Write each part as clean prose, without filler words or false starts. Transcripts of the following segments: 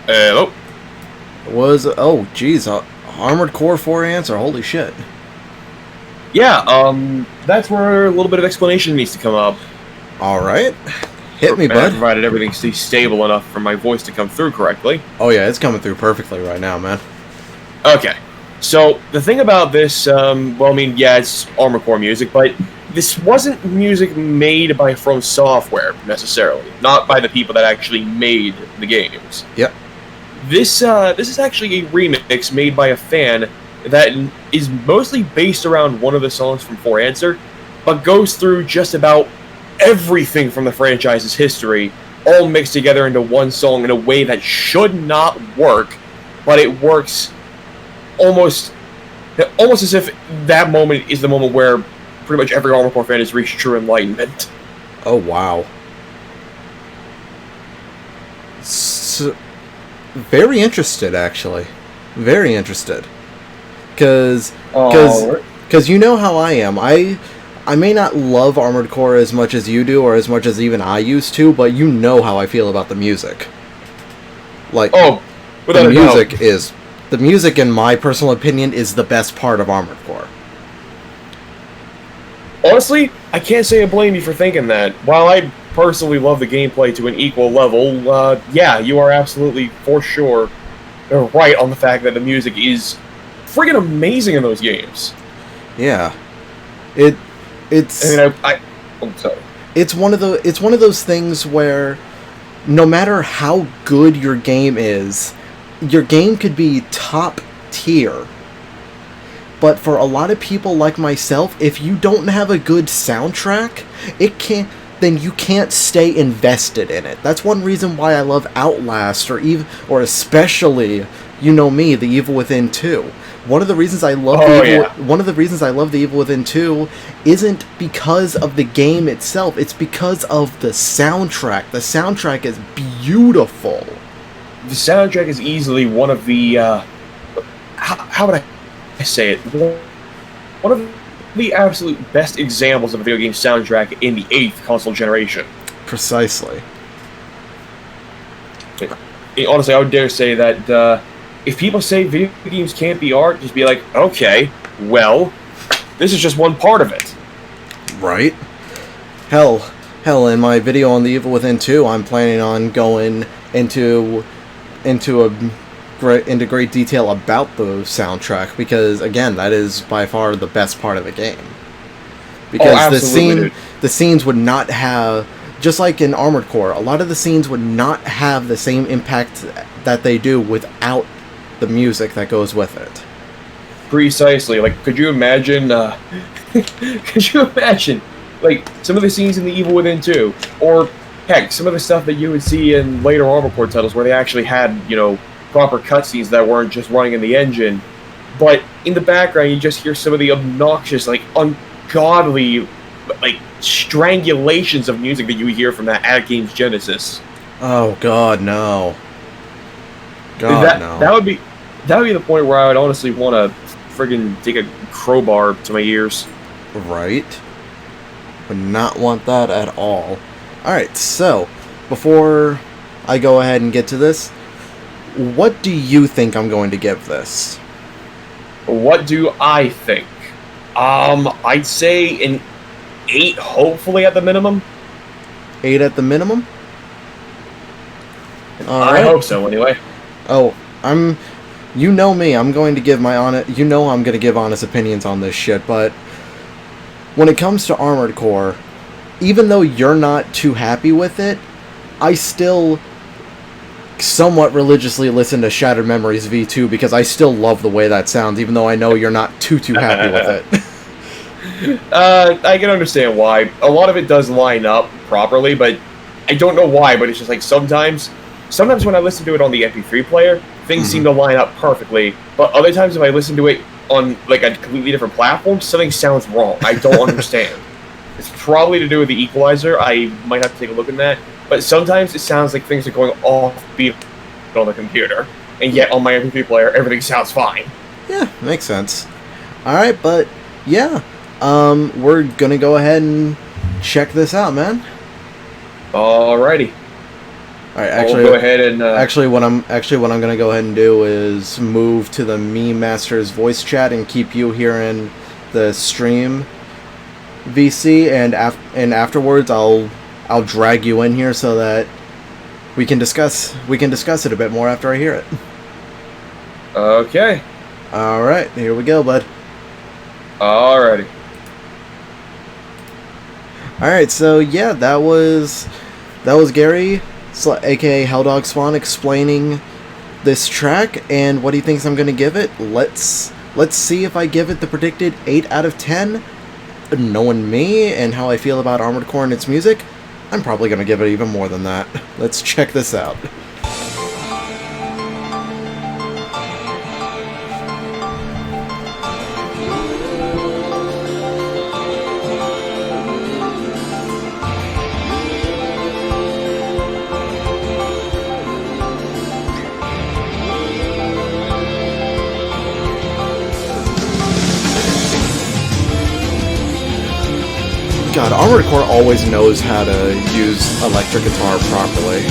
Hello. Was geez, Armored Core 4 answer. Holy shit! Yeah, that's where a little bit of explanation needs to come up. All right, hit me, bud. Provided everything stays stable enough for my voice to come through correctly. Oh yeah, it's coming through perfectly right now, man. Okay, so the thing about this, well, I mean, yeah, it's Armored Core music, but this wasn't music made by From Software necessarily, not by the people that actually made the games. Yep. This is actually a remix made by a fan that is mostly based around one of the songs from 4 Answer, but goes through just about everything from the franchise's history, all mixed together into one song in a way that should not work, but it works almost as if that moment is the moment where pretty much every Armored Core fan has reached true enlightenment. Oh wow. So, very interested, actually. Very interested. Because you know how I am. I may not love Armored Core as much as you do, or as much as even I used to, but you know how I feel about the music. Like, without the music, in my personal opinion, is the best part of Armored Core. Honestly, I can't say I blame you for thinking that. While I personally love the gameplay to an equal level, yeah, you are absolutely, for sure, right on the fact that the music is friggin' amazing in those games. Yeah. It's... I mean, I'm sorry. It's one of those things where no matter how good your game is, your game could be top tier. But for a lot of people like myself, if you don't have a good soundtrack, then you can't stay invested in it. That's one reason why I love Outlast, or especially, you know me, The Evil Within 2. One of the reasons I love The Evil Within 2 isn't because of the game itself, it's because of the soundtrack. The soundtrack is beautiful. The soundtrack is easily one of the how would I say it? One of the absolute best examples of a video game soundtrack in the 8th console generation. Precisely. Honestly, I would dare say that if people say video games can't be art, just be like, okay, well, this is just one part of it. Right? Hell, in my video on The Evil Within 2, I'm planning on going into great detail about the soundtrack, because again, that is by far the best part of the game. Because the scenes would not have, just like in Armored Core, a lot of the scenes would not have the same impact that they do without the music that goes with it. Precisely. Like, could you imagine like some of the scenes in The Evil Within 2, or heck, some of the stuff that you would see in later Armored Core titles where they actually had, proper cutscenes that weren't just running in the engine, but in the background you just hear some of the obnoxious, ungodly, strangulations of music that you hear from that game's genesis. Oh God, no. No. That would be the point where I would honestly want to friggin' take a crowbar to my ears. Right? Would not want that at all. Alright, so, before I go ahead and get to this, what do you think I'm going to give this? What do I think? I'd say an 8, hopefully, at the minimum. 8 at the minimum? I hope so, anyway. Oh, you know me, I'm going to give I'm going to give honest opinions on this shit, but when it comes to Armored Core, even though you're not too happy with it, I still somewhat religiously listen to Shattered Memories V2 because I still love the way that sounds, even though I know you're not too happy with it. I can understand why. A lot of it does line up properly, but I don't know why, but it's just like sometimes when I listen to it on the MP3 player, things seem to line up perfectly, but other times if I listen to it on a completely different platform, something sounds wrong. I don't understand. It's probably to do with the equalizer. I might have to take a look at that. But sometimes it sounds like things are going off beat on the computer, and yet on my MP3 player, everything sounds fine. Yeah, makes sense. Alright, but yeah, we're gonna go ahead and check this out, man. Alrighty. All right, I'll go ahead and what I'm gonna go ahead and do is move to the Meme Masters voice chat and keep you here in the stream VC, and afterwards I'll drag you in here so that we can discuss it a bit more after I hear it. Okay. All right, here we go, bud. Alrighty. All right, so yeah, that was Gary, aka Helldog Swan, explaining this track and what he thinks I'm gonna give it. Let's see if I give it the predicted 8 out of 10. Knowing me and how I feel about Armored Core and its music, I'm probably gonna give it even more than that. Let's check this out. God, Armored Core always knows how to use electric guitar properly.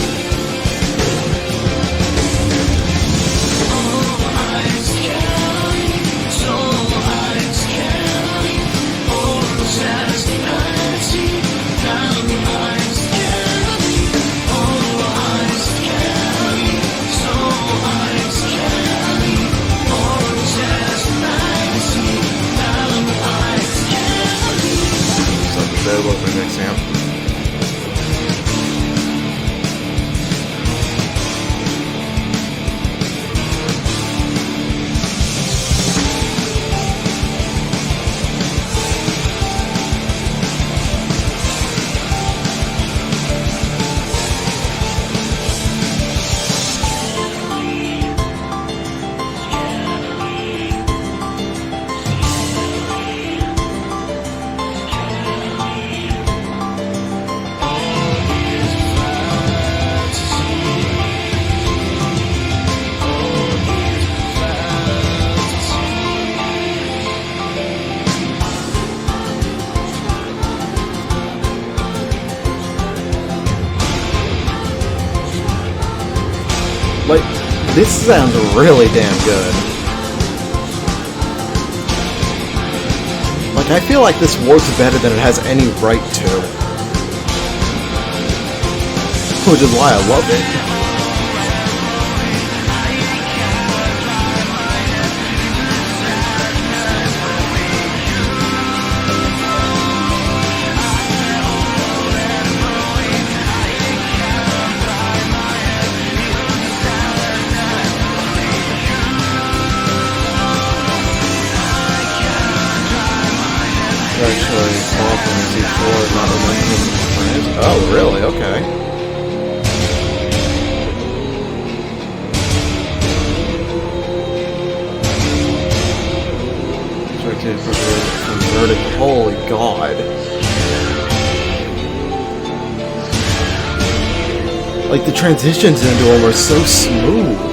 There was my next sample. Like, this sounds really damn good. Like, I feel like this works better than it has any right to. Which is why I love it. Actually, fall from C4, not remembering. Oh, really? Okay. Converted. Holy God. Like, the transitions into them are so smooth.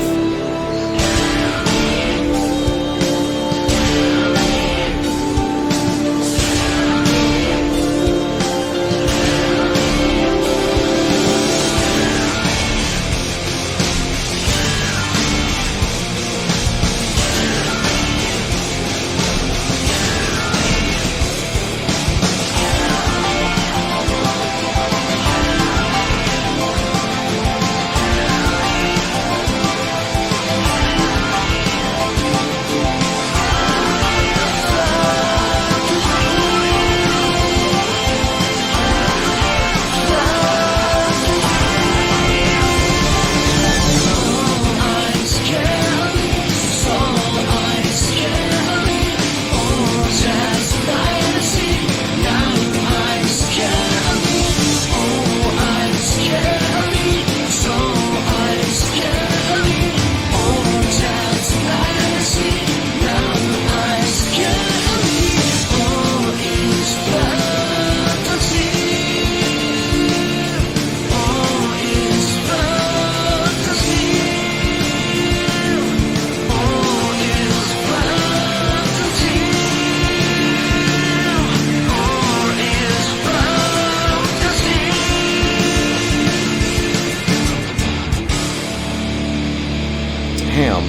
Damn.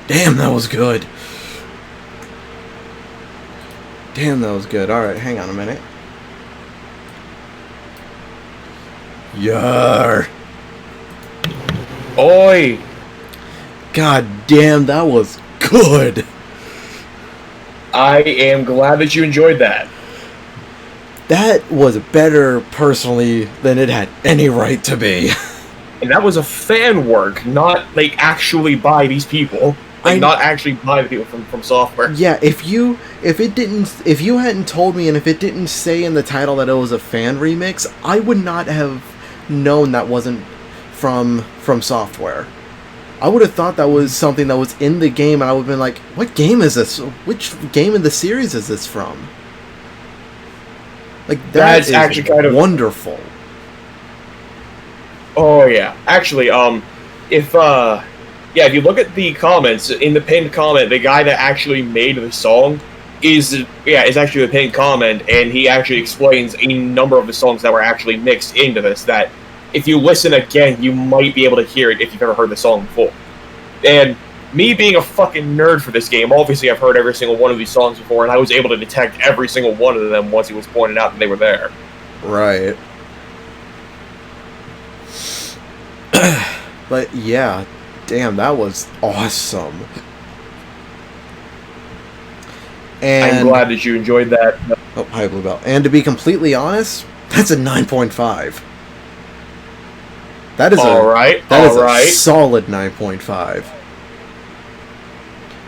Damn, that was good. Damn, that was good. Alright, hang on a minute. Yar. Oi! God damn, that was good. I am glad that you enjoyed that. That was better, personally, than it had any right to be. And that was a fan work, not, like, actually by these people. Like, not actually by the people from software. Yeah, if you hadn't told me, and if it didn't say in the title that it was a fan remix, I would not have known that wasn't from software. I would have thought that was something that was in the game, and I would have been like, what game is this? Which game in the series is this from? Like, that's actually kind of wonderful. Oh, yeah. Actually, if you look at the comments, in the pinned comment, the guy that actually made the song is actually the pinned comment, and he actually explains a number of the songs that were actually mixed into this, that if you listen again, you might be able to hear it if you've ever heard the song before. And me being a fucking nerd for this game, obviously I've heard every single one of these songs before, and I was able to detect every single one of them once it was pointed out that they were there. Right. But yeah, damn, that was awesome. And I'm glad that you enjoyed that. Oh, hi, Blue Bell. And to be completely honest, that's a 9.5. That is a solid 9.5.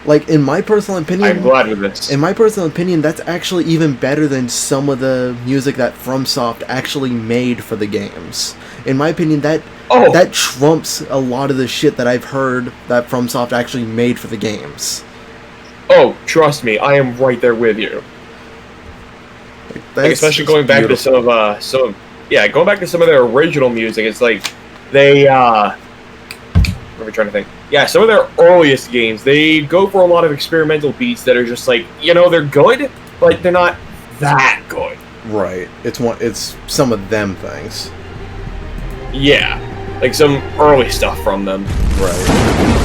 Like, in my personal opinion, I'm glad with this. In my personal opinion, that's actually even better than some of the music that FromSoft actually made for the games. In my opinion, that trumps a lot of the shit that I've heard that FromSoft actually made for the games. Oh, trust me, I am right there with you. Like, especially going back to some of going back to some of their original music, it's like they what am I trying to think? Yeah, some of their earliest games, they go for a lot of experimental beats that are just like, they're good, but they're not that good. Right. It's some of them things. Yeah. Like some early stuff from them. Right.